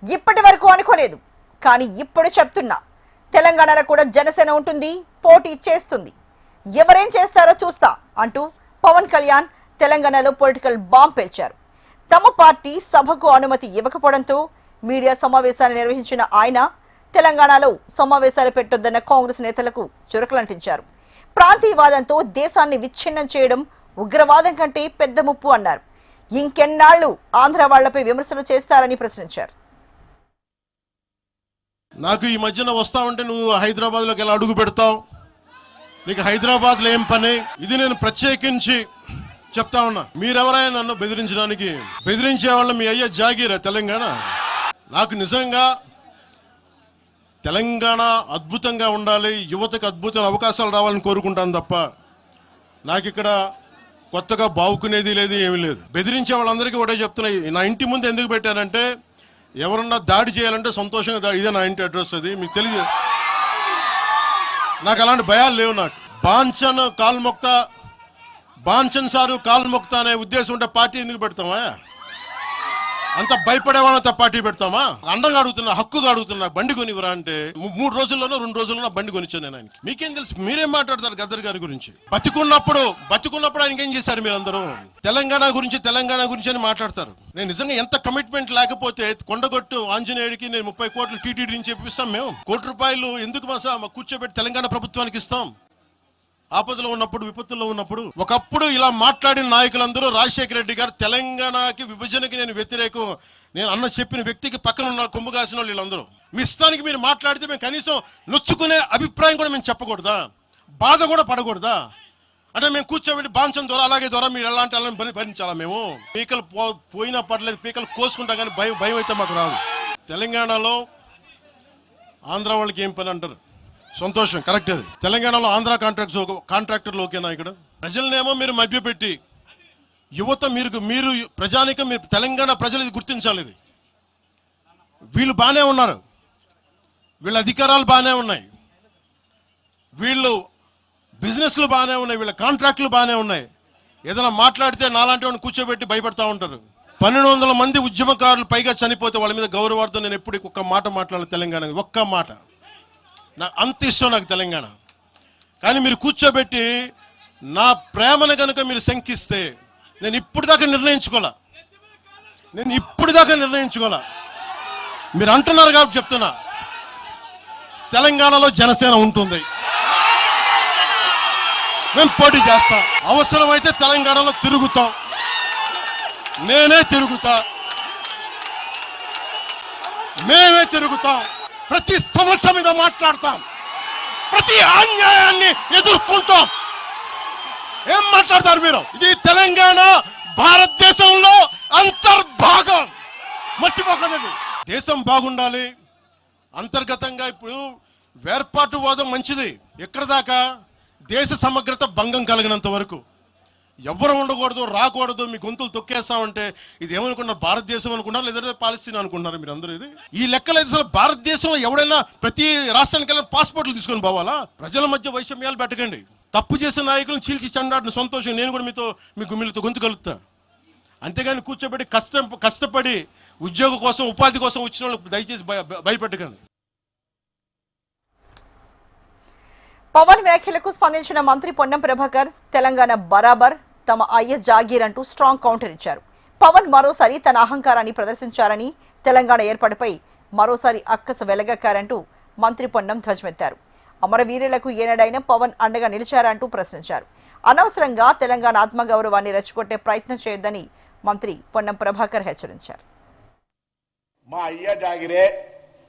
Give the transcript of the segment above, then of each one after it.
ఇప్పటి వరకు అనుకోలేదు, కానీ ఇప్పుడు చెప్తున్నా, తెలంగాణలో కూడా జనసేన ఉంటుంది, పోటీ చేస్తుంది. ఎవరేం చేస్తారో చూస్తా అంటూ పవన్ కళ్యాణ్ తెలంగాణలో పొలిటికల్ బాంబ్ పేల్చారు. తమ పార్టీ సభకు అనుమతి ఇవ్వకపోవడంతో మీడియా సమావేశాన్ని నిర్వహించిన ఆయన తెలంగాణలో సమావేశాలు పెట్టొద్దన్న కాంగ్రెస్ నేతలకు చురకలంటించారు. ప్రాంతీయవాదంతో దేశాన్ని విచ్ఛిన్నం చేయడం ఉగ్రవాదం కంటే పెద్ద ముప్పు అన్నారు. ఇంకెన్నాళ్లు ఆంధ్ర వాళ్లపై విమర్శలు చేస్తారని ప్రశ్నించారు. నాకు ఈ మధ్యన వస్తావంటే నువ్వు హైదరాబాద్లోకి ఎలా అడుగు పెడతావు, నీకు హైదరాబాద్లో ఏం పని, ఇది నేను ప్రత్యేకించి చెప్తా ఉన్నా. మీరెవరైనా నన్ను బెదిరించడానికి, బెదిరించే వాళ్ళ మీ అయ్యే జాగీరా తెలంగాణ. నాకు నిజంగా తెలంగాణ అద్భుతంగా ఉండాలి, యువతకు అద్భుతమైన అవకాశాలు రావాలని కోరుకుంటాను తప్ప నాకు ఇక్కడ కొత్తగా బావుకునేది లేదు, ఏమీ లేదు. బెదిరించే వాళ్ళందరికీ ఒకటే చెప్తున్నాయి. నా ఇంటి ముందు ఎందుకు పెట్టారంటే ఎవరన్నా దాడి చేయాలంటే సంతోషంగా ఇదే నా ఇంటి అడ్రస్, అది మీకు తెలియదు. నాకు అలాంటి భయాలు లేవు. నాకు బాంచన్ సారు కాల్ మొక్తా అనే ఉద్దేశం ఉంటే పార్టీ ఎందుకు పెడతామా? అంత భయపడేవాళ్ళంత పార్టీ పెడతామా? అండంగా అడుగుతున్నా, హక్కుగా అడుగుతున్నా, బండి కొనివరా అంటే 3 రోజుల్లోనో 2 రోజుల్లోనో బండి కొనిచ్చాను నేను ఆయనకి. మీకేం తెలుసు? మీరేం మాట్లాడతారు గద్దర్ గారి గురించి? బతుకున్నప్పుడు ఆయనకి ఏం చేశారు మీరందరూ? తెలంగాణ గురించి అని మాట్లాడతారు. నేను నిజంగా ఎంత కమిట్మెంట్ లేకపోతే కొండగొట్టు ఆంజనేయుడికి నేను 30 కోట్లు టీటీడీ నుంచి చెప్పిస్తాం. మేము ₹1 కోటి ఎందుకు కూర్చోబెట్టి తెలంగాణ ప్రభుత్వానికి ఇస్తాం? ఆపదలో ఉన్నప్పుడు, విపత్తుల్లో ఉన్నప్పుడు. ఒకప్పుడు ఇలా మాట్లాడిన నాయకులందరూ రాజశేఖర రెడ్డి గారు తెలంగాణకి విభజనకి నేను వ్యతిరేకం నేను అన్న చెప్పిన వ్యక్తికి పక్కన ఉన్న కొమ్ము కాసిన వీళ్ళందరూ. మీ ఇష్టానికి మీరు మాట్లాడితే మేము కనీసం నొచ్చుకునే అభిప్రాయం కూడా మేము చెప్పకూడదా? బాధ కూడా పడకూడదా? అంటే మేము కూర్చోబెట్టి బాంచం ద్వారా అలాగే ద్వారా మీరు ఎలాంటి వాళ్ళని భరించాలా? మేము పీకలు పోయినా పర్లేదు, పీకలు కోసుకుంటాం, కానీ భయం అయితే మాకు రాదు. తెలంగాణలో ఆంధ్ర వాళ్ళకి ఏం పని అంటారు? సంతోషం, కరెక్ట్. అది తెలంగాణలో ఆంధ్ర కాంట్రాక్టర్లు ఓకేనా? ఇక్కడ ప్రజలనేమో మీరు మభ్యపెట్టి యువత మీరు ప్రజానికం, మీరు తెలంగాణ ప్రజలు ఇది గుర్తించాలి. ఇది వీళ్ళు బాగానే ఉన్నారు, వీళ్ళ అధికారాలు బాగానే ఉన్నాయి, వీళ్ళు బిజినెస్లు బాగానే ఉన్నాయి, వీళ్ళ కాంట్రాక్టులు బాగానే ఉన్నాయి. ఏదైనా మాట్లాడితే నాలాంటి వాడిని కూర్చోబెట్టి భయపడతా ఉంటారు. 1200 మంది ఉద్యమకారులు పైగా చనిపోతే వాళ్ళ మీద గౌరవార్థం నేను ఎప్పుడు ఒక్క మాట మాట్లాడాలి తెలంగాణ, ఒక్క మాట. నాకు అంత ఇష్టం నాకు తెలంగాణ. కానీ మీరు కూర్చోబెట్టి నా ప్రేమను కనుక మీరు శంకిస్తే నేను ఇప్పుడు దాకా నిర్ణయించుకోలే. మీరు అంటున్నారు కాబట్టి చెప్తున్నా, తెలంగాణలో జనసేన ఉంటుంది, మేము పోటీ చేస్తాం. అవసరమైతే తెలంగాణలో తిరుగుతాం, నేనే తిరుగుతా, మేమే తిరుగుతాం. ప్రతి సమస్య మీద మాట్లాడతాం, ప్రతి అన్యాయాన్ని ఎదుర్కొంటాం. ఏం మాట్లాడతారు మీరు? ఇది తెలంగాణ భారతదేశంలో అంతర్భాగం, మర్చిపోకూడదు. దేశం బాగుండాలి అంతర్గతంగా. ఇప్పుడు వేర్పాటువాదం మంచిది ఎక్కడ దాకా? దేశ సమగ్రత భంగం కలిగినంత వరకు. ఎవరు ఉండకూడదు, రాకూడదు, మీ గొంతులు తొక్కేస్తామంటే ఇది ఏమనుకున్నారు? భారతదేశం అనుకున్నారు, లేదంటే పాలస్తీనా అనుకుంటున్నారు మీరు అందరూ? ఇది ఈ లెక్కలు అసలు భారతదేశంలో ఎవడైనా ప్రతి రాష్ట్రానికి వెళ్ళిన పాస్పోర్ట్లు తీసుకొని పోవాలా? ప్రజల మధ్య వైషమ్యాలు పెట్టకండి. తప్పు చేసిన నాయకులను చీల్చి చెండాడిన సంతోషం, నేను కూడా మీతో గొంతు కలుగుతా. అంతేగాని కూర్చోబెట్టి కష్టపడి ఉద్యోగం కోసం, ఉపాధి కోసం వచ్చిన వాళ్ళు దయచేసి భయపెట్టకండి. పవన్ వ్యాఖ్యలకు స్పందించిన మంత్రి పొన్నం ప్రభాకర్ తెలంగాణ బరాబర్, తమ అయ్య జాగీర్ అంటూ స్ట్రాంగ్ కౌంటర్ ఇచ్చారు. పవన్ మరోసారి తన అహంకారాన్ని ప్రదర్శించారని, తెలంగాణ ఏర్పాటుపై మరోసారి అక్కస వెలగక్కారంటూ మంత్రి పొన్నం ధ్వజమెత్తారు. అమరవీరులకు ఏనాడైనా పవన్ అండగా నిలిచారంటూ ప్రశ్నించారు. అనవసరంగా తెలంగాణ ఆత్మగౌరవాన్ని రెచ్చగొట్టే ప్రయత్నం చేయొద్దని మంత్రి పొన్నం ప్రభాకర్ హెచ్చరించారు. మా అయ్య జాగిరే,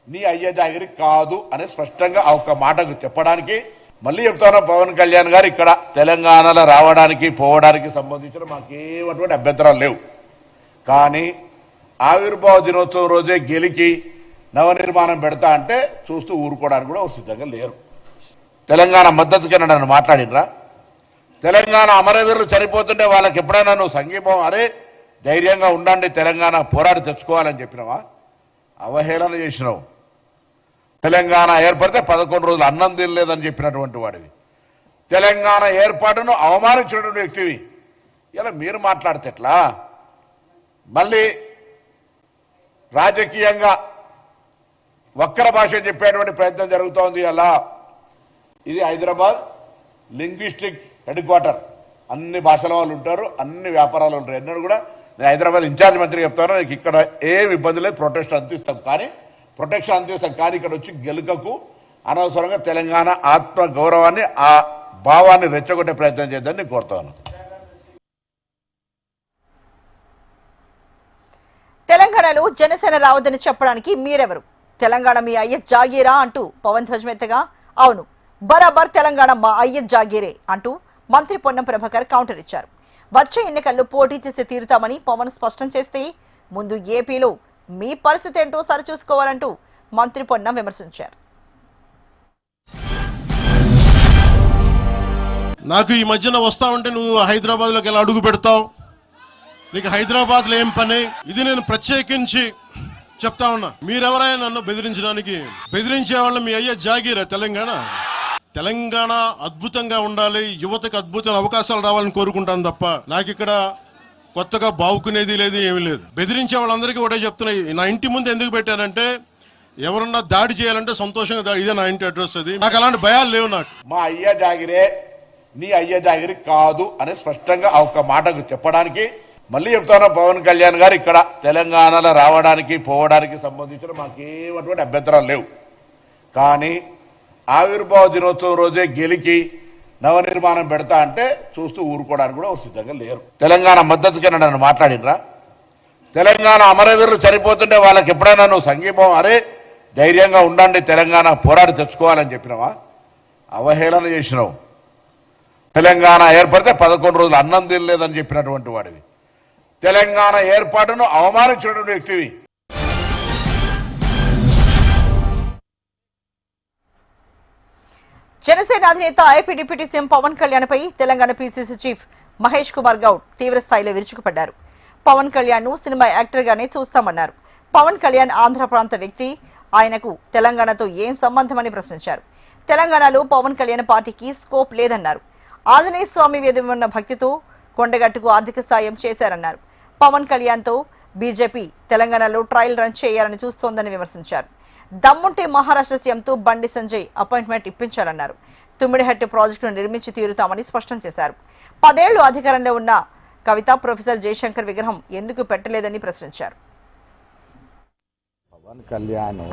నీ అయ్య జాగిరి కాదు అని స్పష్టంగా ఒక మాటకు చెప్పడానికి మళ్ళీ చెప్తాను. పవన్ కళ్యాణ్ గారు ఇక్కడ తెలంగాణలో రావడానికి పోవడానికి సంబంధించిన మాకేమటువంటి అభ్యంతరాలు లేవు. కానీ ఆవిర్భావ దినోత్సవం రోజే గెలికి నవనిర్మాణం పెడతా అంటే చూస్తూ ఊరుకోవడానికి కూడా సిద్ధంగా లేరు. తెలంగాణ మద్దతుకి నన్ను మాట్లాడినరా? తెలంగాణ అమరవీరులు చనిపోతుంటే వాళ్ళకి ఎప్పుడైనా నువ్వు సంఘీభావం, అరే ధైర్యంగా ఉండండి, తెలంగాణ పోరాడి తెచ్చుకోవాలని చెప్పినావా? అవహేళన చేసినావు. తెలంగాణ ఏర్పడితే 11 రోజులు అన్నం తినలేదని చెప్పినటువంటి వాడివి, తెలంగాణ ఏర్పాటును అవమానించినటువంటి వ్యక్తివి. ఇలా మీరు మాట్లాడితే ఎట్లా? మళ్ళీ రాజకీయంగా వక్ర భాష చెప్పేటువంటి ప్రయత్నం జరుగుతోంది. అలా ఇది హైదరాబాద్ లింగ్విస్టిక్ హెడ్ క్వార్టర్. అన్ని భాషల వాళ్ళు ఉంటారు, అన్ని వ్యాపారాలు ఉంటారు. ఎన్నడూ కూడా నేను హైదరాబాద్ ఇన్ఛార్జ్ మంత్రి చెప్తాను, నీకు ఇక్కడ ఏమి ఇబ్బంది లేదు, ప్రొటెక్షన్ అందిస్తాం. కానీ ఇక్కడ వచ్చి గెలుకకు అనవసరంగా తెలంగాణ ఆత్మ గౌరవాన్ని, ఆ భావాన్ని రెచ్చగొట్టే ప్రయత్నం చేద్దని నేను కోరుతాను. తెలంగాణలో జనసేన రావద్దని చెప్పడానికి మీరెవరు? తెలంగాణ మీ అయ్య జాగీరా అంటూ పవన్ ధ్వజమెత్తగా, అవును బరాబర్ తెలంగాణ మా అయ్య జాగీరే అంటూ మంత్రి పొన్నం ప్రభాకర్ కౌంటర్ ఇచ్చారు. వచ్చే ఎన్నికల్లో పోటీ చేసి తీరుతామని పవన్ స్పష్టం చేస్తే ముందు ఏపీలో మీ పరిస్థితి ఏంటో సరిచూసుకోవాలంటూ మంత్రి పొన్నం విమర్శించారు. నాకు ఈ మధ్యన వస్తా ఉంటే నువ్వు హైదరాబాద్లోకి ఎలా అడుగు పెడతావు, నీకు హైదరాబాద్లో ఏం పని, ఇది నేను ప్రత్యేకించి చెప్తా ఉన్నా. మీరెవరైనా నన్ను బెదిరించడానికి? బెదిరించే వాళ్ళు మీ అయ్యే జాగీరా తెలంగాణ. తెలంగాణ అద్భుతంగా ఉండాలి, యువతకు అద్భుతమైన అవకాశాలు రావాలని కోరుకుంటాను తప్ప నాకు ఇక్కడ కొత్తగా బావుకునేది లేదు, ఏమీ లేదు. బెదిరించే వాళ్ళందరికీ ఒకటే చెప్తున్నాయి. నా ఇంటి ముందు ఎందుకు పెట్టారంటే ఎవరన్నా దాడి చేయాలంటే సంతోషంగా దాడి, ఇదే నా ఇంటి అడ్రస్. అది నాకు అలాంటి భయాలు లేవు. నాకు మా అయ్య జాగిరే నీ అయ్య జాగిరి కాదు అని స్పష్టంగా ఆ ఒక్క మాటకు చెప్పడానికి మళ్ళీ చెప్తాను. పవన్ కళ్యాణ్ గారు ఇక్కడ తెలంగాణలో రావడానికి పోవడానికి సంబంధించిన మాకేమటువంటి అభ్యంతరాలు లేవు. కానీ ఆవిర్భావ దినోత్సవం రోజే గెలికి నవనిర్మాణం పెడతా అంటే చూస్తూ ఊరుకోవడానికి కూడా సిద్ధంగా లేరు. తెలంగాణ మద్దతుకి నన్ను మాట్లాడినరా? తెలంగాణ అమరవీరులు చనిపోతుంటే వాళ్ళకి ఎప్పుడైనా నువ్వు సంఘీభావం అరే ధైర్యంగా ఉండండి తెలంగాణ పోరాడి తెచ్చుకోవాలని చెప్పినావా? అవహేళన చేసినావు. తెలంగాణ ఏర్పడితే 11 రోజులు అన్నం తినలేదని చెప్పినటువంటి వాడివి. తెలంగాణ ఏర్పాటును అవమానించినటువంటి వ్యక్తివి. జనసేన అధినేత AP deputy CM Pawan Kalyan పై తెలంగాణ పీసీసీ చీఫ్ మహేష్ కుమార్ గౌడ్ తీవ్ర స్థాయిలో విరుచుకుపడ్డారు. పవన్ కళ్యాణ్ ను సినిమా యాక్టర్ గానే చూస్తామన్నారు. పవన్ కళ్యాణ్ ఆంధ్ర ప్రాంత వ్యక్తి, ఆయనకు తెలంగాణతో ఏం సంబంధమని ప్రశ్నించారు. తెలంగాణలో పవన్ కళ్యాణ్ పార్టీకి స్కోప్ లేదన్నారు. ఆంజనేయ స్వామి మీద ఉన్న భక్తితో కొండగట్టుకు ఆర్థిక సాయం చేశారన్నారు. పవన్ కళ్యాణ్ తో బీజేపీ తెలంగాణలో ట్రయల్ రన్ చేయాలని చూస్తోందని విమర్శించారు. దమ్ముంటే మహారాష్ట్ర సీఎంతో బండి సంజయ్ అపాయింట్మెంట్ ఇప్పించాలన్నారు. తుమ్మిడిహట్టి ప్రాజెక్టును నిర్మించి తీరుతామని స్పష్టం చేశారు. 10 ఏళ్లు అధికారంలో ఉన్న కవిత ప్రొఫెసర్ జయశంకర్ విగ్రహం ఎందుకు పెట్టలేదని ప్రశ్నించారు. పవన్ కళ్యాణ్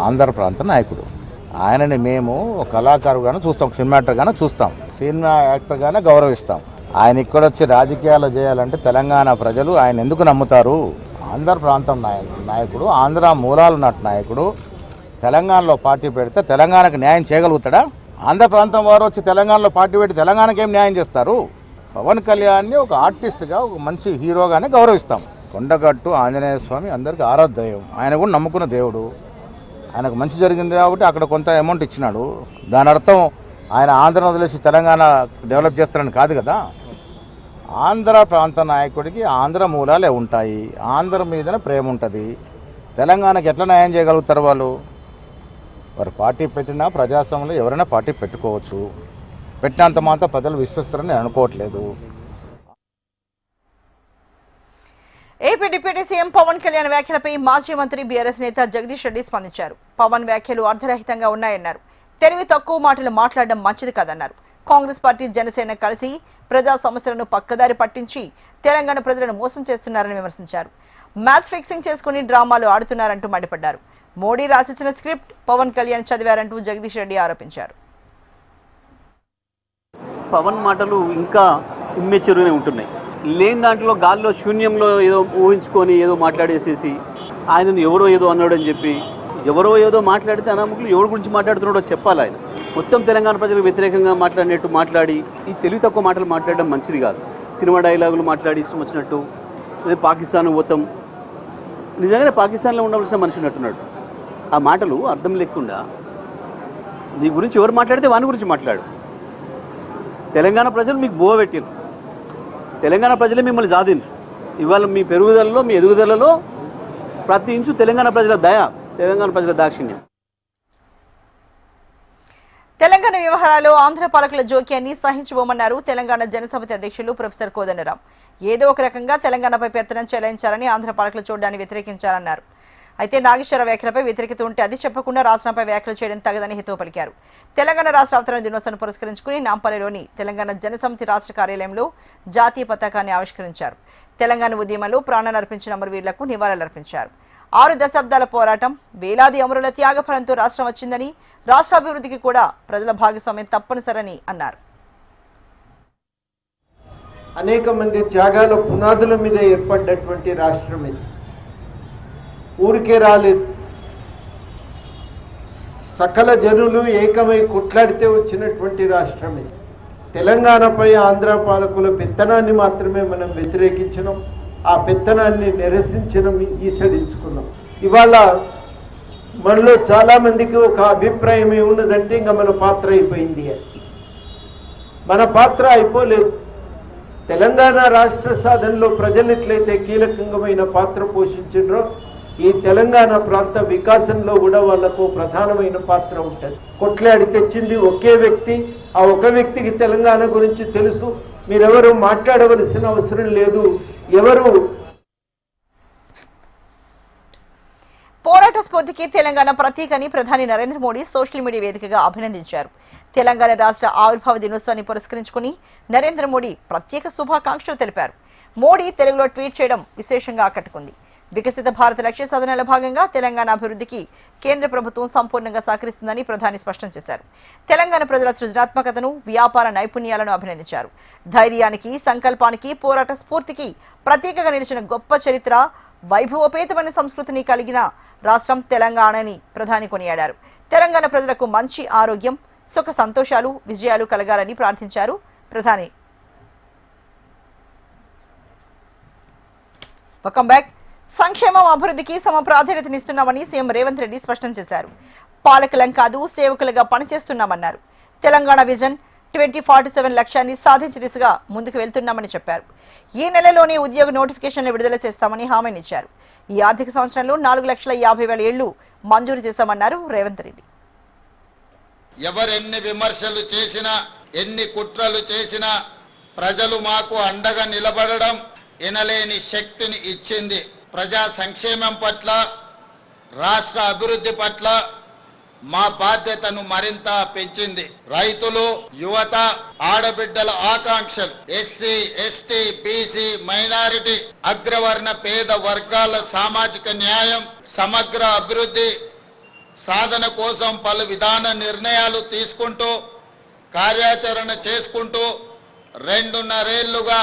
ఆంధ్ర ప్రాంత నాయకుడు. ఆయనని మేము ఒక కళాకారుగానే చూస్తాం, ఒక సినిమా యాక్టర్గానే చూస్తాం, సినిమా యాక్టర్గానే గౌరవిస్తాం. ఆయన ఇక్కడొచ్చి రాజకీయాలు చేయాలంటే తెలంగాణ ప్రజలు ఆయన ఎందుకు నమ్ముతారు? ఆంధ్ర ప్రాంతం నాయకుడు, ఆంధ్ర మూలాలు నాటి నాయకుడు. తెలంగాణలో పార్టీ పెడితే తెలంగాణకు న్యాయం చేయగలుగుతాడా? ఆంధ్ర ప్రాంతం వారు వచ్చి తెలంగాణలో పార్టీ పెట్టి తెలంగాణకి ఏం న్యాయం చేస్తారు? పవన్ కళ్యాణ్ని ఒక ఆర్టిస్ట్గా, ఒక మంచి హీరోగానే గౌరవిస్తాం. కొండగట్టు ఆంజనేయ స్వామి అందరికీ ఆరాధ్యం. ఆయన కూడా నమ్ముకున్న దేవుడు. ఆయనకు మంచి జరిగింది కాబట్టి అక్కడ కొంత అమౌంట్ ఇచ్చినాడు. దాని అర్థం ఆయన ఆంధ్రను వదిలేసి తెలంగాణ డెవలప్ చేస్తారని కాదు కదా. ఆంధ్ర ప్రాంత నాయకుడికి ఆంధ్ర మూలాలే ఉంటాయి, ఆంధ్ర మీదనే ప్రేమ ఉంటుంది. తెలంగాణకి ఎట్లా న్యాయం చేయగలుగుతారు వాళ్ళు? వారు పార్టీ పెట్టినా ప్రజాస్వామ్యంలో ఎవరైనా పార్టీ పెట్టుకోవచ్చు. పెట్టినంత మాత్రం ప్రజలు విశ్వసిస్తారని నేను అనుకోవట్లేదు. AP deputy CM Pawan Kalyan వ్యాఖ్యలపై మాజీ మంత్రి బీఆర్ఎస్ నేత జగదీష్ రెడ్డి స్పందించారు. పవన్ వ్యాఖ్యలు అర్ధరహితంగా ఉన్నాయన్నారు. తెలివి తక్కువ మాటలు మాట్లాడడం మంచిది కాదన్నారు. కాంగ్రెస్ పార్టీ జనసేన కలిసి ప్రజా సమస్యలను పక్కదారి పట్టించి తెలంగాణ ప్రజలను మోసం చేస్తున్నారని విమర్శించారు. మ్యాచ్ ఫిక్సింగ్ చేసుకుని డ్రామాలు ఆడుతున్నారంటూ మండిపడ్డారు. మోడీ రాసిచ్చిన స్క్రిప్ట్ పవన్ కళ్యాణ్ చదివారంటూ జగదీష్ రెడ్డి ఆరోపించారు. పవన్ మాటలు ఇంకా ఇమ్మెచ్యూర్గానే ఉంటున్నాయి. లేని దాంట్లో గాల్లో శూన్యంలో ఏదో ఊహించుకొని ఏదో మాట్లాడేసేసి ఆయనను ఎవరో ఏదో అన్నాడని చెప్పి ఎవరో ఏదో మాట్లాడితే అనామకులు ఎవరి గురించి మాట్లాడుతున్నాడో చెప్పాలి. ఆయన మొత్తం తెలంగాణ ప్రజలకు వ్యతిరేకంగా మాట్లాడినట్టు మాట్లాడి ఈ తెలివి తక్కువ మాటలు మాట్లాడడం మంచిది కాదు. సినిమా డైలాగులు మాట్లాడి ఇష్టం వచ్చినట్టు రేపు పాకిస్తాన్ పోతాం, నిజంగానే పాకిస్తాన్లో ఉండవలసిన మనిషి ఉన్నట్టున్నాడు. ఆ మాటలు అర్థం లేకుండా నీ గురించి ఎవరు మాట్లాడితే వాని గురించి మాట్లాడు. తెలంగాణ ప్రజలు మీకు బోవ పెట్టారు, తెలంగాణ ప్రజలే మిమ్మల్ని జాదిండ్రు. ఇవాళ మీ పెరుగుదలలో, మీ ఎదుగుదలలో ప్రతి ఇంచు తెలంగాణ ప్రజల దయ, తెలంగాణ ప్రజల దాక్షిణ్యం. తెలంగాణ వ్యవహారాల్లో ఆంధ్ర పాలకుల జోక్యాన్ని సహించబోమన్నారు తెలంగాణ జనసమితి అధ్యక్షులు ప్రొఫెసర్ కోదండరాం. ఏదో ఒక రకంగా తెలంగాణపై పెత్తనం చెలాయించాలని ఆంధ్ర పాలకులు చూడడాన్ని వ్యతిరేకించారన్నారు. అయితే నాగేశ్వర వ్యాఖ్యలపై వ్యతిరేకత ఉంటే అది చెప్పకుండా రాష్ట్రంపై వ్యాఖ్యలు చేయడం తగదని హితవు పలికారు. తెలంగాణ రాష్ట్ర అవతరణ దినోత్సవాన్ని పురస్కరించుకుని నాంపల్లిలోని తెలంగాణ జనసమితి రాష్ట్ర కార్యాలయంలో జాతీయ పతాకాన్ని ఆవిష్కరించారు. తెలంగాణ ఉద్యమంలో ప్రాణాలు అర్పించిన అమరవీరులకు నివాళులర్పించారు. 6 దశాబ్దాల పోరాటం, వేలాది అమరుల త్యాగఫలంతో రాష్ట్రం వచ్చిందని, రాష్ట్ర అభివృద్ధికి కూడా ప్రజల భాగస్వామ్యం తప్పనిసరని అన్నారు. అనేక మంది త్యాగాల పునాదుల మీద ఏర్పడ్డటువంటి రాష్ట్రం ఇది. ఊరికే రాలేదు. సకల జనులు ఏకమై కొట్లాడితే వచ్చినటువంటి రాష్ట్రం ఇది. తెలంగాణపై ఆంధ్ర పాలకుల పెత్తనాన్ని మాత్రమే మనం వ్యతిరేకించినాం. ఆ పెత్తనాన్ని నిరసించడం, ఈసడించుకున్నాం. ఇవాళ మనలో చాలామందికి ఒక అభిప్రాయం ఏమున్నదంటే ఇంకా మన పాత్ర అయిపోయింది అని. మన పాత్ర అయిపోలేదు. తెలంగాణ రాష్ట్ర సాధనలో ప్రజలు ఎట్లయితే కీలకమైన పాత్ర పోషించారో ఈ తెలంగాణ ప్రాంత వికాసంలో కూడా వాళ్లకు ప్రధానమైన పాత్ర ఉంటుంది. కొట్లాడి తెచ్చింది ఒకే వ్యక్తి. ఆ ఒక వ్యక్తికి తెలంగాణ గురించి తెలుసు. మీరెవరు మాట్లాడవలసిన అవసరం లేదు. ఎవరు పోరాట స్ఫూర్తికి తెలంగాణ ప్రతీకని ప్రధాని నరేంద్ర మోడీ సోషల్ మీడియా వేదికగా అభినందించారు. తెలంగాణ రాష్ట్ర ఆవిర్భావ దినోత్సవాన్ని పురస్కరించుకుని నరేంద్ర మోడీ ప్రత్యేక శుభాకాంక్షలు తెలిపారు. మోడీ తెలుగులో ట్వీట్ చేయడం విశేషంగా ఆకట్టుకుంది. వికసిత భారత లక్ష్య సాధనలో భాగంగా తెలంగాణ అభివృద్ధికి కేంద్ర ప్రభుత్వం సంపూర్ణంగా సహకరిస్తుందని ప్రధాని స్పష్టం చేశారు. తెలంగాణ ప్రజల సృజనాత్మకతను, వ్యాపార నైపుణ్యాలను అభినందించారు. ధైర్యానికి, సంకల్పానికి, పోరాట స్ఫూర్తికి ప్రత్యేకంగా నిలిచిన గొప్ప చరిత్ర, వైభవోపేతమైన సంస్కృతిని కలిగిన రాష్ట్రం తెలంగాణని ప్రధాని కొనియాడారు. తెలంగాణ ప్రజలకు మంచి ఆరోగ్యం, సుఖ సంతోషాలు, విజయాలు కలగాలని ప్రార్థించారు ప్రధాని. Welcome back. సంక్షేమం, అభివృద్ధికి సమ ప్రాధాన్యతనిస్తున్నామని సీఎం రేవంత్ రెడ్డి స్పష్టం చేశారు. పాలకులం కాదు, సేవకులుగా పనిచేస్తున్నామన్నారు. తెలంగాణ విజన్ 2047 లక్ష్యాన్ని సాధించే దిశగా ముందుకు వెళ్తున్నామని చెప్పారు. ఈ నెలలోనే ఉద్యోగ నోటిఫికేషన్లు విడుదల చేస్తామని హామీనిచ్చారు. ఈ ఆర్థిక సంవత్సరంలో 4,50,000 ఇళ్లు మంజూరు చేశామన్నారు రేవంత్ రెడ్డి. ఎవరెన్ని విమర్శలు చేసినా, ఎన్ని కుట్రలు చేసినా ప్రజలు మాకు అండగా నిలబడడం ఎనలేని శక్తిని ఇచ్చింది. ప్రజా సంక్షేమం పట్ల, రాష్ట్ర అభివృద్ధి పట్ల మా బాధ్యతను మరింత పెంచింది. రైతులు, యువత, ఆడబిడ్డల ఆకాంక్షలు, ఎస్సీ, ఎస్టీ, బీసీ, మైనారిటీ, అగ్రవర్ణ పేద వర్గాల సామాజిక న్యాయం, సమగ్ర అభివృద్ధి సాధన కోసం పలు విధాన నిర్ణయాలు తీసుకుంటూ, కార్యాచరణ చేసుకుంటూ 2.5 ఏళ్లుగా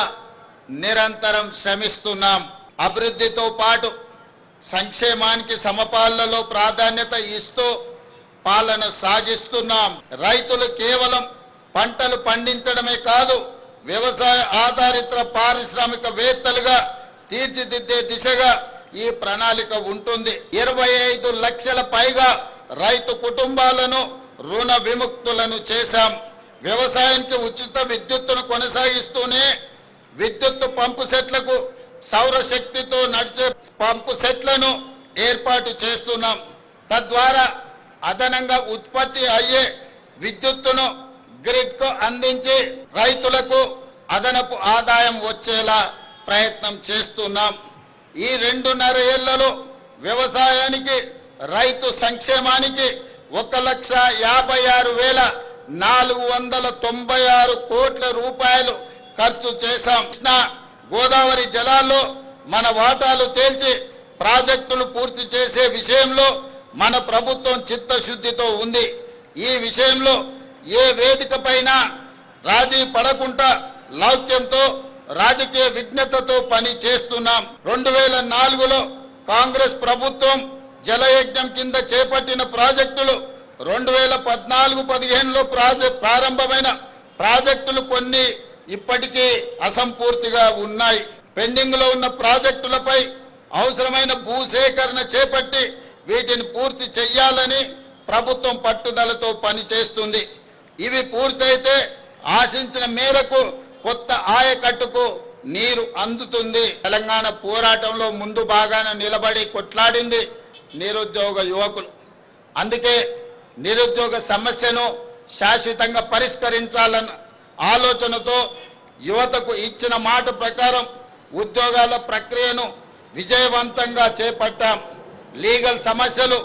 నిరంతరం శ్రమిస్తున్నాం. అభివృద్ధితో పాటు సంక్షేమానికి సమపాలలో ప్రాధాన్యత ఇస్తూ పాలన సాగిస్తున్నాం. రైతులు కేవలం పంటలు పండించడమే కాదు, వ్యవసాయ ఆధారిత పారిశ్రామికవేత్తలుగా తీర్చిదిద్దే దిశగా ఈ ప్రణాళిక ఉంటుంది. 25 లక్షల పైగా రైతు కుటుంబాలను రుణ విముక్తులను చేశాం. వ్యవసాయానికి ఉచిత విద్యుత్తును కొనసాగిస్తూనే విద్యుత్తు పంపు సెట్లకు సౌరశక్తితో నడిచే పంపు సెట్లను ఏర్పాటు చేస్తున్నాం. తద్వారా అదనంగా ఉత్పత్తి అయ్యే విద్యుత్తును గ్రిడ్కు అందించి రైతులకు అదనపు ఆదాయం వచ్చేలా ప్రయత్నం చేస్తున్నాం. ఈ 2.5 ఏళ్లలో వ్యవసాయానికి, రైతు సంక్షేమానికి 1,56,496 కోట్ల రూపాయలు ఖర్చు చేశాం. కృష్ణా గోదావరి జలాల్లో మన వాటాలు తేల్చి ప్రాజెక్టులు పూర్తి చేసే విషయంలో మన ప్రభుత్వం చిత్తశుద్ధితో ఉంది. ఈ విషయంలో ఏ వేదిక పైన రాజీ పడకుండా లౌక్యంతో, రాజకీయ విజ్ఞతతో పని చేస్తున్నాం. 2004లో కాంగ్రెస్ ప్రభుత్వం జలయజ్ఞం కింద చేపట్టిన ప్రాజెక్టులు, 2014-15లో ప్రారంభమైన ప్రాజెక్టులు కొన్ని ఇప్పటికీ అసంపూర్తిగా ఉన్నాయి. పెండింగ్ లో ఉన్న ప్రాజెక్టులపై అవసరమైన భూసేకరణ చేపట్టి వీటిని పూర్తి చేయాలని ప్రభుత్వం పట్టుదలతో పనిచేస్తుంది. ఇవి పూర్తయితే ఆశించిన మేరకు కొత్త ఆయకట్టుకు నీరు అందుతుంది. తెలంగాణ పోరాటంలో ముందు భాగాన నిలబడి కొట్లాడింది నిరుద్యోగ యువకులు. అందుకే నిరుద్యోగ సమస్యను శాశ్వతంగా పరిష్కరించాలన్న ఆలోచనతో యువతకు ఇచ్చిన మాట ప్రకారం ఉద్యోగాల ప్రక్రియను విజయవంతంగా చేపట్టాం. లీగల్ సమస్యలు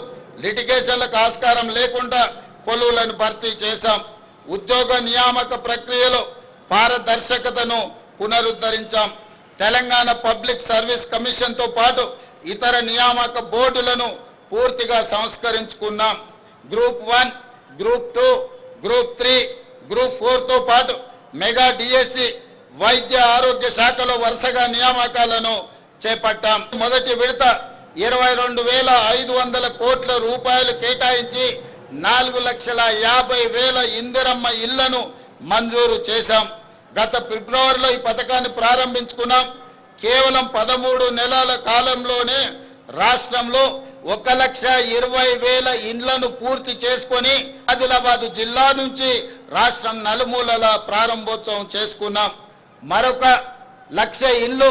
లిటిగేషన్లకు ఆస్కారం లేకుండా కొలువులను భర్తీ చేశాం. ఉద్యోగ నియామక ప్రక్రియలో పారదర్శకతను పునరుద్ధరించాం. తెలంగాణ పబ్లిక్ సర్వీస్ కమిషన్తో పాటు ఇతర నియామక బోర్డులను పూర్తిగా సంస్కరించుకున్నాం. గ్రూప్ 1, గ్రూప్ 2, గ్రూప్ 3, గ్రూప్ 4తో పాటు మెగా డిఎస్సి వైద్య ఆరోగ్య శాఖలో వరుసగా నియామకాలను చేపట్టాం. మొదటి విడత 22,500 కోట్ల రూపాయలు కేటాయించి 4,50,000 ఇందిరమ్మ ఇళ్లను మంజూరు చేశాం. గత ఫిబ్రవరిలో ఈ పథకాన్ని ప్రారంభించుకున్నాం. కేవలం 13 నెలల కాలంలోనే రాష్ట్రంలో 1,20,000 ఇండ్లను పూర్తి చేసుకొని ఆదిలాబాద్ జిల్లా నుంచి రాష్ట్రం నలుమూలల ప్రారంభోత్సవం చేసుకున్నాం. మరొక 1,00,000 ఇండ్లు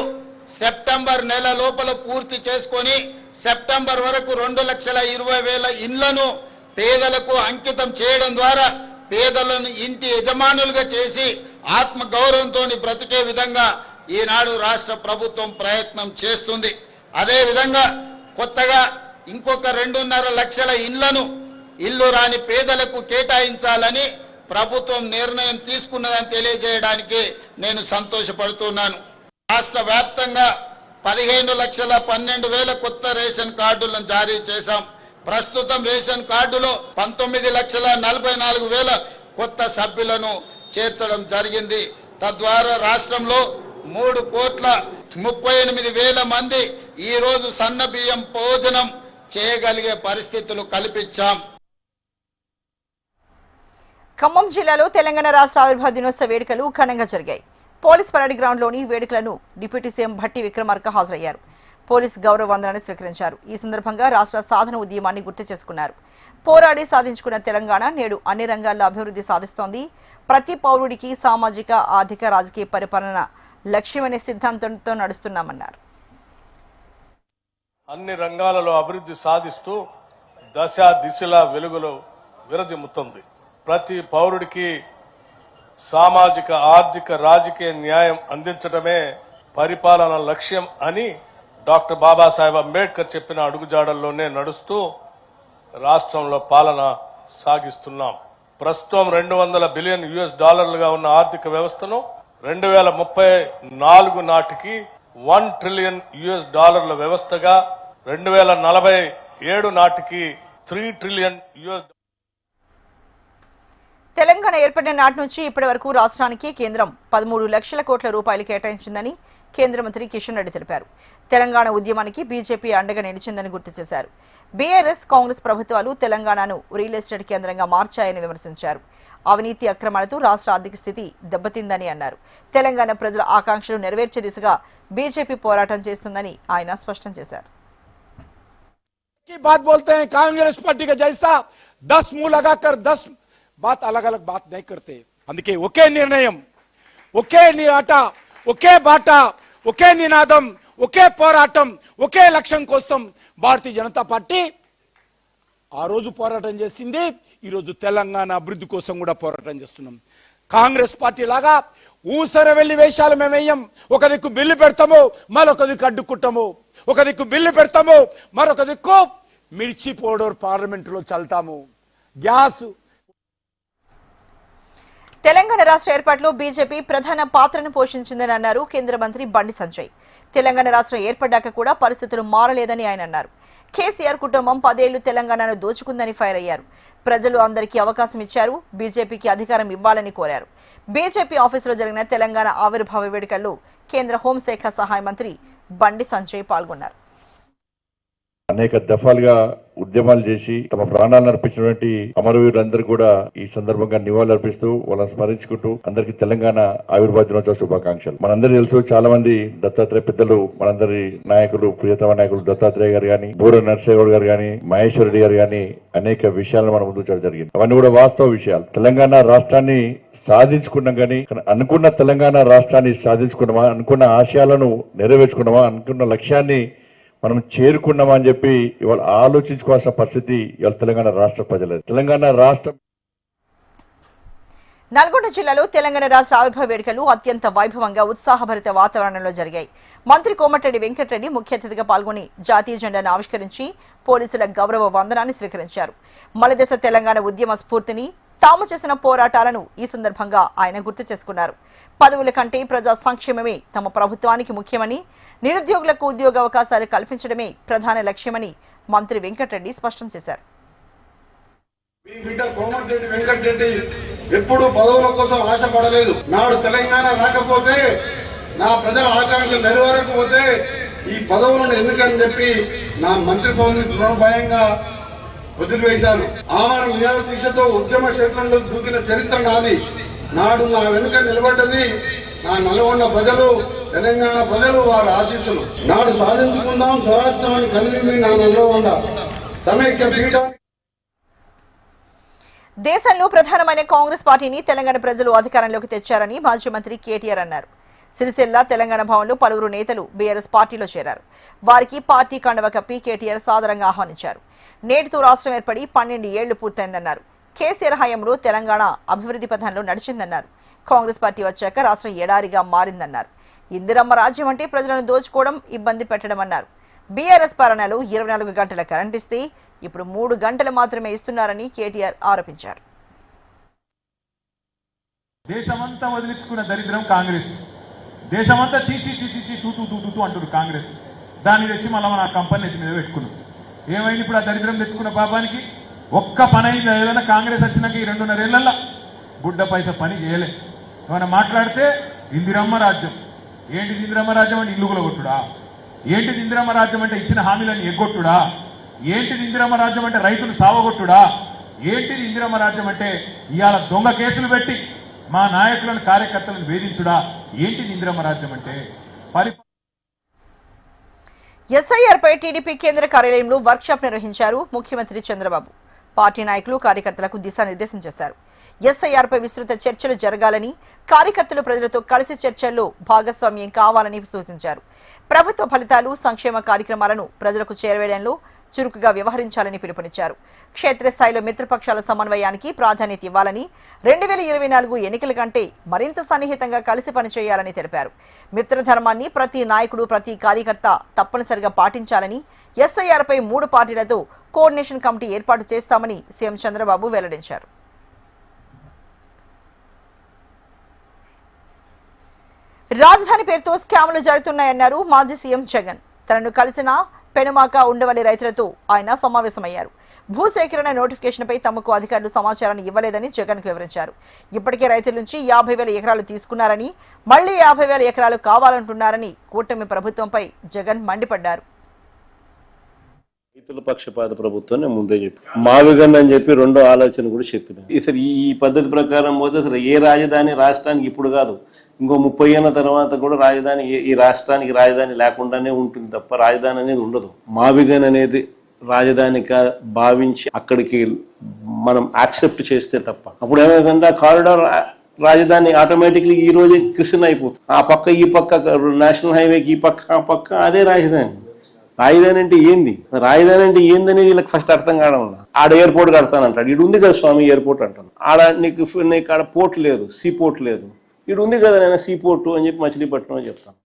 సెప్టెంబర్ నెల లోపల పూర్తి చేసుకొని సెప్టెంబర్ వరకు 2,20,000 ఇండ్లను పేదలకు అంకితం చేయడం ద్వారా పేదలను ఇంటి యజమానులుగా చేసి ఆత్మ గౌరవంతో బ్రతికే విధంగా ఈనాడు రాష్ట్ర ప్రభుత్వం ప్రయత్నం చేస్తుంది. అదే విధంగా కొత్తగా ఇంకొక 2.5 లక్షల ఇండ్లను ఇల్లు రాని పేదలకు కేటాయించాలని ప్రభుత్వం నిర్ణయం తీసుకున్నదని తెలియజేయడానికి నేను సంతోషపడుతున్నాను. రాష్ట్ర వ్యాప్తంగా 15,12,000 కొత్త రేషన్ కార్డులను జారీ చేశాం. ప్రస్తుతం రేషన్ కార్డులో 19,44,000 కొత్త సభ్యులను చేర్చడం జరిగింది. తద్వారా రాష్ట్రంలో 3,38,000 మంది ఈ రోజు సన్న బియ్యం భోజనం చేయగలిగే పరిస్థితులు కల్పించాం. ఖమ్మం జిల్లాలో తెలంగాణ రాష్ట్ర ఆవిర్భావ దినోత్సవ వేడుకలు ఘనంగా జరిగాయి. పోలీస్ పరేడ్ గ్రౌండ్లోని వేడుకలను డిప్యూటీ సీఎం భట్టి విక్రమార్క హాజరయ్యారు. పోలీస్ గౌరవ వందనాన్ని స్వీకరించారు. ఈ సందర్భంగా రాష్ట్ర సాధన ఉద్యమాన్ని గుర్తు చేసుకున్నారు. పోరాడి సాధించుకున్న తెలంగాణ నేడు అన్ని రంగాల్లో అభివృద్ధి సాధిస్తోంది. ప్రతి పౌరుడికి సామాజిక, ఆర్థిక, రాజకీయ పరిపాలన లక్ష్యమనే సిద్ధాంతంతో నడుస్తున్నామన్నారు. అన్ని రంగాలలో అభివృద్ధి సాధిస్తూ దశ దిశల వెలుగులో విరజిమ్ముతుంది. ప్రతి పౌరుడికి సామాజిక, ఆర్థిక, రాజకీయ న్యాయం అందించడమే పరిపాలన లక్ష్యం అని డాక్టర్ బాబాసాహెబ్ అంబేద్కర్ చెప్పిన అడుగుజాడల్లోనే నడుస్తూ రాష్ట్రంలో పాలన సాగిస్తున్నాం. ప్రస్తుతం $200 బిలియన్ ఉన్న ఆర్థిక వ్యవస్థను 2034 నాటికి $1 ట్రిలియన్ వ్యవస్థగా 2047 నాటికి $3 ట్రిలియన్. తెలంగాణ ఏర్పడిన నాటి నుంచి ఇప్పటి వరకు రాష్ట్రానికి కేంద్రం 13 లక్షల కోట్ల రూపాయలు కేటాయించిందని కేంద్ర మంత్రి కిషన్ రెడ్డి తెలిపారు. తెలంగాణ ఉద్యమానికి బీజేపీ అండగా నిలిచిందని గుర్తు చేశారు. బీఆర్ఎస్, కాంగ్రెస్ ప్రభుత్వాలు తెలంగాణను రియల్ ఎస్టేట్ కేంద్రంగా మార్చాయని విమర్శించారు. అవినీతి, అక్రమాలతో రాష్ట్ర ఆర్థిక స్థితి దెబ్బతిందని అన్నారు. తెలంగాణ ప్రజల ఆకాంక్షలు నెరవేర్చే దిశగా బీజేపీ పోరాటం చేస్తుందని ఆయన స్పష్టం చేశారు. కాంగ్రెస్ పార్టీ का जैसा 10 मुंह लगाकर 10 बात अलग अलग बात नहीं करते. అందుకే ఒకే నిర్ణయం, ఒకే ఆట, ఒకే బాట, ఒకే నినాదం, ఒకే పోరాటం, ఒకే లక్ష్యం కోసం భారతీయ జనతా పార్టీ ఆ రోజు పోరాటం చేసింది. ఈ రోజు తెలంగాణ అభివృద్ధి కోసం కూడా పోరాటం చేస్తున్నాం. కాంగ్రెస్ పార్టీ లాగా ఊసర వెళ్లి వేషాలు మేము వేయం. ఒక దిక్కు బిల్లు పెడతాము, మరొక దిక్కు అడ్డుకుంటాము. ఒక దిక్కు బిల్లు పెడతాము, మరొక దిక్కు మిర్చి పౌడర్ పార్లమెంటులో చల్తాము. గ్యాస్. తెలంగాణ రాష్ట్ర ఏర్పాటులో బీజేపీ ప్రధాన పాత్రను పోషించిందని అన్నారు కేంద్ర మంత్రి బండి సంజయ్. తెలంగాణ రాష్ట్రం ఏర్పడ్డాక కూడా పరిస్థితులు మారలేదని ఆయన అన్నారు. కేసీఆర్ కుటుంబం 10 ఏళ్లు తెలంగాణను దోచుకుందని ఫైర్ అయ్యారు. ప్రజలు అందరికీ అవకాశం ఇచ్చారు, బీజేపీకి అధికారం ఇవ్వాలని కోరారు. బీజేపీ ఆఫీసులో జరిగిన తెలంగాణ ఆవిర్భావ వేడుకల్లో కేంద్ర హోంశాఖ సహాయ మంత్రి బండి సంజయ్ పాల్గొన్నారు. అనేక దఫాలుగా ఉద్యమాలు చేసి తమ ప్రాణాలను అర్పించినటువంటి అమరవీరులందరూ కూడా ఈ సందర్భంగా నివాళులు అర్పిస్తూ వాళ్ళని స్మరించుకుంటూ అందరికీ తెలంగాణ ఆవిర్భావ దినోత్సవ శుభాకాంక్షలు. మనందరూ తెలుసు, చాలా మంది దత్తాత్రేయ పెద్దలు, మనందరి నాయకులు, ప్రియతమ నాయకులు దత్తాత్రేయ గారు గాని, బూర నరసింహగౌడ్ గారు గాని, మహేశ్వర రెడ్డి గారు గాని అనేక విషయాలను మన ముందు జరిగింది. అవన్నీ కూడా వాస్తవ విషయాలు. తెలంగాణ రాష్ట్రాన్ని సాధించుకున్నాం కానీ అనుకున్న తెలంగాణ రాష్ట్రాన్ని సాధించుకున్నామా, అనుకున్న ఆశయాలను నెరవేర్చుకున్నామా, అనుకున్న లక్ష్యాన్ని మనం చేరుకున్నామా అని చెప్పి ఇవాళ ఆలోచించుకోవాల్సిన పరిస్థితి ఇవాళ తెలంగాణ రాష్ట్ర ప్రజలది. తెలంగాణ రాష్ట్రం నల్గొండ జిల్లాలో తెలంగాణ రాష్ట్ర ఆవిర్భావ వేడుకలు అత్యంత వైభవంగా ఉత్సాహభరిత వాతావరణంలో జరిగాయి. మంత్రి కోమటిరెడ్డి వెంకటరెడ్డి ముఖ్య అతిథిగా పాల్గొని జాతీయ జెండాను ఆవిష్కరించి పోలీసుల గౌరవ వందనాన్ని స్వీకరించారు. మలిదశ తెలంగాణ ఉద్యమ స్ఫూర్తిని, తాము చేసిన పోరాటాలను ఈ సందర్భంగా ఆయన గుర్తు చేసుకున్నారు. పదవుల కంటే ప్రజా సంక్షేమమే తమ ప్రభుత్వానికి ముఖ్యమని, నిరుద్యోగులకు ఉద్యోగ అవకాశాలు కల్పించడమే ప్రధాన లక్ష్యమని మంత్రి వెంకటరెడ్డి స్పష్టం చేశారు. మీ బిడ్డ కోమటిరెడ్డి వెంకటరెడ్డి ఎప్పుడు పదవుల కోసం ఆశపడలేదు. నాడు తెలంగాణ రాకపోతే, నా ప్రజల ఆకాంక్షలు నెరవేరకపోతే ఈ పదవులను ఎందుకని చెప్పి నా మంత్రి పదవిని తృణభయంగా వదిలివేశాను. ఆమరణ నిరాహార దీక్షతో ఉద్యమ క్షేత్రంలో దూకిన చరిత్ర నాది. నాడు నా వెనుక నిలబడ్డది నా నల్గొండ ప్రజలు, తెలంగాణ ప్రజలు, వారి ఆశీస్సులు. నాడు సాధించుకుందాం స్వరాష్ట్రాన్ని కలిగింది నా నల్గొండ సమైక్య పీఠ. దేశంలో ప్రధానమైన కాంగ్రెస్ పార్టీని తెలంగాణ ప్రజలు అధికారంలోకి తెచ్చారని మాజీ మంత్రి కేటీఆర్ అన్నారు. సిరిసిల్ల తెలంగాణ భవన్లో పలువురు నేతలు బీఆర్ఎస్ పార్టీలో చేరారు. వారికి పార్టీ కండువ కప్పి కేటీఆర్ సాదరంగా ఆహ్వానించారు. నేటితో రాష్ట్రం ఏర్పడి 12 ఏళ్లు పూర్తయిందన్నారు. కేసీఆర్ హయాంలో తెలంగాణ అభివృద్ధి పథంలో నడిచిందన్నారు. కాంగ్రెస్ పార్టీ వచ్చాక రాష్ట్రం ఎడారిగా మారిందన్నారు. ఇందిరమ్మ రాజ్యం అంటే ప్రజలను దోచుకోవడం, ఇబ్బంది పెట్టడం అన్నారు. బీఆర్ఎస్ పాలనలో 24 గంటల కరెంట్ ఇస్తే ఇప్పుడు 3 గంటలు మాత్రమే ఇస్తున్నారని కేటీఆర్ ఆరోపించారు. దేశమంతా వదిలించుకున్న దరిద్రం కాంగ్రెస్. దేశమంతా చీచి తూ అంటారు కాంగ్రెస్. దాన్ని తెచ్చి మళ్ళీ మన కంపెనీ మీద పెట్టుకున్నాం. ఏమైంది ఇప్పుడు ఆ దరిద్రం తెచ్చుకున్న పాపానికి? ఒక్క పని అయింది ఏదైనా? కాంగ్రెస్ వచ్చినాక ఈ 2.5 ఏళ్లలో గుడ్డ పైసా పని చేయలే. ఏమైనా మాట్లాడితే ఇందిరమ్మ రాజ్యం. ఏంటిది ఇందిరమ్మ రాజ్యం అంటే? ఇల్లు కొట్టుడా? ఏంటిది ఇందిరమ్మ రాజ్యం అంటే? ఇచ్చిన హామీలను ఎగ్గొట్టుడా? ఏంటిది ఇందిరమ్మ రాజ్యం అంటే? రైతులు సావగొట్టుడా? ఏంటిది ఇందిరమ్మ రాజ్యం అంటే? ఇవాళ దొంగ కేసులు పెట్టి మా నాయకులను, కార్యకర్తలను వేధించుడా? ఏంటిది ఇందిరమ్మ రాజ్యం అంటే? ఎస్ఐఆర్పై టీడీపీ కేంద్ర కార్యాలయంలో వర్క్షాప్ నిర్వహించారు ముఖ్యమంత్రి చంద్రబాబు. పార్టీ నాయకులు, కార్యకర్తలకు దిశానిర్దేశం చేశారు. ఎస్ఐఆర్పై విస్తృత చర్చలు జరగాలని, కార్యకర్తలు ప్రజలతో కలిసి చర్చల్లో భాగస్వామ్యం కావాలని సూచించారు. ప్రభుత్వ ఫలితాలు, సంక్షేమ కార్యక్రమాలను ప్రజలకు చేరవేయడంలో చురుకుగా వ్యవహరించాలని పిలుపునిచ్చారు. క్షేత్రస్థాయిలో మిత్రపక్షాల సమన్వయానికి ప్రాధాన్యత ఇవ్వాలని, 2024 ఎన్నికల కంటే మరింత సన్నిహితంగా కలిసి పనిచేయాలని తెలిపారు. మిత్రధర్మాన్ని ప్రతి నాయకుడు, ప్రతి కార్యకర్త తప్పనిసరిగా పాటించాలని, ఎస్ఐఆర్పై 3 పార్టీలతో కోఆర్డినేషన్ కమిటీ ఏర్పాటు చేస్తామని సీఎం చంద్రబాబు వెల్లడించారు. రాజధాని పేరుతో స్కామ్లు జరుగుతున్నాయన్నారు మాజీ సీఎం జగన్. తనను కలిసిన పెనుమాక, ఉండవల్లి రైతులతో ఆయన సమావేశమయ్యారు. భూసేకరణ నోటిఫికేషన్పై తమకు అధికారులు సమాచారాన్ని ఇవ్వలేదని జగన్కు వివరించారు. ఇప్పటికే రైతుల నుంచి 50,000 ఎకరాలు తీసుకున్నారని, మళ్లీ 50,000 ఎకరాలు కావాలంటున్నారని కూటమి ప్రభుత్వంపై జగన్ మండిపడ్డారు. రైతుల పక్షపాత ప్రభుత్వం ముందే చెప్పి మావిగన్ అని చెప్పి రెండో ఆలోచన కూడా చెప్పిన. అసలు ఈ పద్ధతి ప్రకారం పోతే అసలు ఏ రాజధాని రాష్ట్రానికి ఇప్పుడు కాదు, ఇంకో 30 ఏళ్ల తర్వాత కూడా రాజధాని ఈ రాష్ట్రానికి రాజధాని లేకుండానే ఉంటుంది తప్ప రాజధాని అనేది ఉండదు. మావిగన్ అనేది రాజధానిగా భావించి అక్కడికి మనం యాక్సెప్ట్ చేస్తే తప్ప అప్పుడు ఏమైందంటే ఆ కారిడార్ రాజధాని ఆటోమేటిక్లీ ఈ రోజే కృష్ణ అయిపోతుంది. ఆ పక్క ఈ పక్క నేషనల్ హైవేకి ఈ పక్క ఆ పక్క అదే రాజధాని. రాజధాని అంటే ఏంది? రాజధాని అంటే ఏందనేది వీళ్ళకి ఫస్ట్ అర్థం కావడం. ఆడ ఎయిర్పోర్ట్ కడతానంటాడు. ఇటు ఉంది కదా స్వామి ఎయిర్పోర్ట్ అంటాను. ఆడ నీకు ఆడ పోర్ట్ లేదు, సీ పోర్ట్ లేదు. ఇటు ఉంది కదా నేను సీ పోర్టు అని చెప్పి మచిలీపట్నం అని చెప్తాను.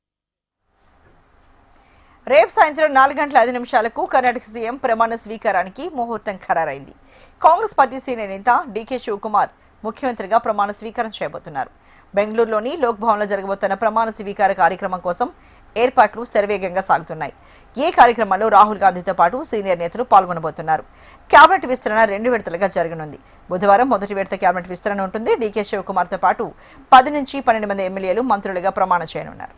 రేపు సాయంత్రం 4:05 కర్ణాటక సీఎం ప్రమాణ స్వీకారానికి ముహూర్తం ఖరారైంది. కాంగ్రెస్ పార్టీ సీనియర్ నేత డీకే శివకుమార్ ముఖ్యమంత్రిగా ప్రమాణ స్వీకారం చేయబోతున్నారు. బెంగళూరులోని లోక్ భవన్లో జరగబోతున్న ప్రమాణ స్వీకార కార్యక్రమం కోసం ఏర్పాట్లు శరవేగంగా సాగుతున్నాయి. ఈ కార్యక్రమంలో రాహుల్ గాంధీతో పాటు సీనియర్ నేతలు పాల్గొనబోతున్నారు. కేబినెట్ విస్తరణ 2 విడతలుగా జరగనుంది. బుధవారం మొదటి విడత కేబినెట్ విస్తరణ ఉంటుంది. డీకే శివకుమార్తో పాటు 10 నుంచి 12 మంది ఎమ్మెల్యేలు మంత్రులుగా ప్రమాణం చేయనున్నారు.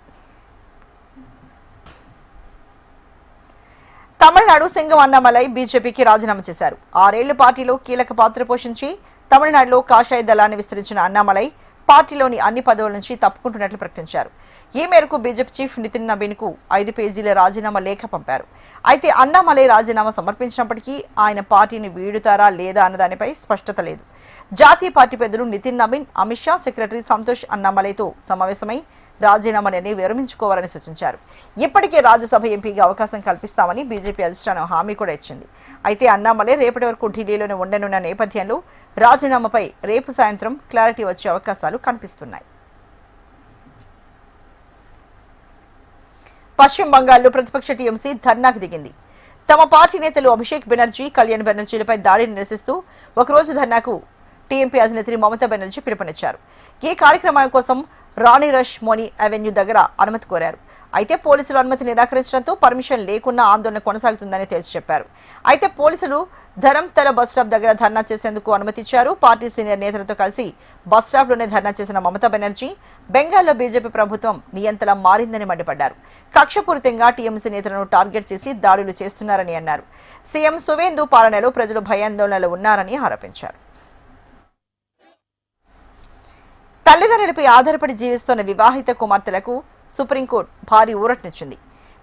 తమిళనాడు సింగం అన్నామలై బీజేపీకి రాజీనామా చేశారు. 6 ఏళ్లు పార్టీలో కీలక పాత్ర పోషించి తమిళనాడులో కాషాయ దళాన్ని విస్తరించిన అన్నామలై పార్టీలోని అన్ని పదవుల నుంచి తప్పుకుంటున్నట్లు ప్రకటించారు. ఈ మేరకు బీజేపీ చీఫ్ నితిన్ నబీన్కు 5 పేజీల రాజీనామా లేఖ పంపారు. అయితే అన్నామలై రాజీనామా సమర్పించినప్పటికీ ఆయన పార్టీని వీడుతారా లేదా అన్నదానిపై స్పష్టత లేదు. జాతీయ పార్టీ పెద్దలు నితిన్ నబీన్, అమిత్ షా, సెక్రటరీ సంతోష్ అన్నామలైతో సమావేశమై రాజీనామాని విరమించుకోవాలని సూచించారు. ఇప్పటికే రాజ్యసభ ఎంపీగా అవకాశం కల్పిస్తామని బీజేపీ అధిష్టానం హామీ కూడా ఇచ్చింది. అయితే అన్నామలై రేపటి వరకు ఢిల్లీలోనే ఉండనున్న నేపథ్యంలో రాజీనామాపై రేపు సాయంత్రం క్లారిటీ వచ్చే అవకాశాలు కనిపిస్తున్నాయి. పశ్చిమ బంగాల్లో ప్రతిపక్ష టీఎంసీ ధర్నాకు దిగింది. తమ పార్టీ నేతలు అభిషేక్ బెనర్జీ, కళ్యాణ్ బెనర్జీలపై దాడిని నిరసిస్తూ ఒకరోజు ధర్నాకు టీఎంపీ అధినేత్రి మమతా బెనర్జీ పిలుపునిచ్చారు. ఈ కార్యక్రమం కోసం రాణి రష్ మోని అవెన్యూ దగ్గర అనుమతి కోరారు. అయితే పోలీసులు అనుమతి నిరాకరించడంతో పర్మిషన్ లేకున్నా ఆందోళన కొనసాగుతుందని తేల్చి చెప్పారు. అయితే పోలీసులు ధరంతల బస్టాప్ దగ్గర ధర్నా చేసేందుకు అనుమతి ఇచ్చారు. పార్టీ సీనియర్ నేతలతో కలిసి బస్టాప్లోనే ధర్నా చేసిన మమతా బెనర్జీ బెంగాల్లో బీజేపీ ప్రభుత్వం నియంతలా మారిందని మండిపడ్డారు. కక్షపూరితంగా టీఎంసీ నేతలను టార్గెట్ చేసి దాడులు చేస్తున్నారని అన్నారు. సీఎం సువేందు పాలనలో ప్రజలు భయాందోళనలో ఉన్నారని ఆరోపించారు. తల్లిదండ్రులపై ఆధారపడి జీవిస్తున్న వివాహిత కుమార్తెలకు సుప్రీంకోర్టు భారీ ఊరటనిచ్చింది.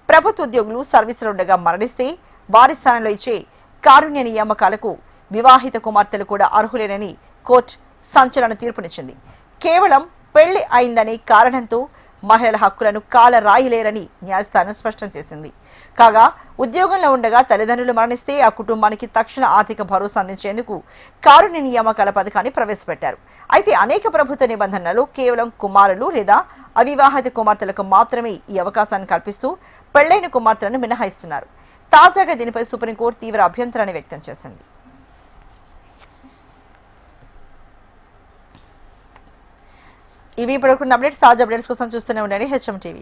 ప్రభుత్వ ఉద్యోగులు సర్వీసులో ఉండగా మరణిస్తే వారి స్థానంలో ఇచ్చే కారుణ్య నియామకాలకు వివాహిత కుమార్తెలు కూడా అర్హులేనని కోర్టు సంచలన తీర్పునిచ్చింది. కేవలం పెళ్లి అయిందనే కారణంతో మహిళల హక్కులను కాలరాయలేరని న్యాయస్థానం స్పష్టం చేసింది. కాగా ఉద్యోగంలో ఉండగా తల్లిదండ్రులు మరణిస్తే ఆ కుటుంబానికి తక్షణ ఆర్థిక భరోసా అందించేందుకు కారుణ్య నియామకాల పథకాన్ని ప్రవేశపెట్టారు. అయితే అనేక ప్రభుత్వ నిబంధనలు కేవలం కుమారులు లేదా అవివాహిత కుమార్తెలకు మాత్రమే ఈ అవకాశాన్ని కల్పిస్తూ పెళ్లైన కుమార్తెలను మినహాయిస్తున్నారు. తాజాగా దీనిపై సుప్రీంకోర్టు తీవ్ర అభ్యంతరాన్ని వ్యక్తం చేసింది. ఇవి ఇప్పటివరకు అప్డేట్స్. తాజా అప్డేట్స్ కోసం చూస్తూనే ఉండండి హెచ్ఎం టీవీ.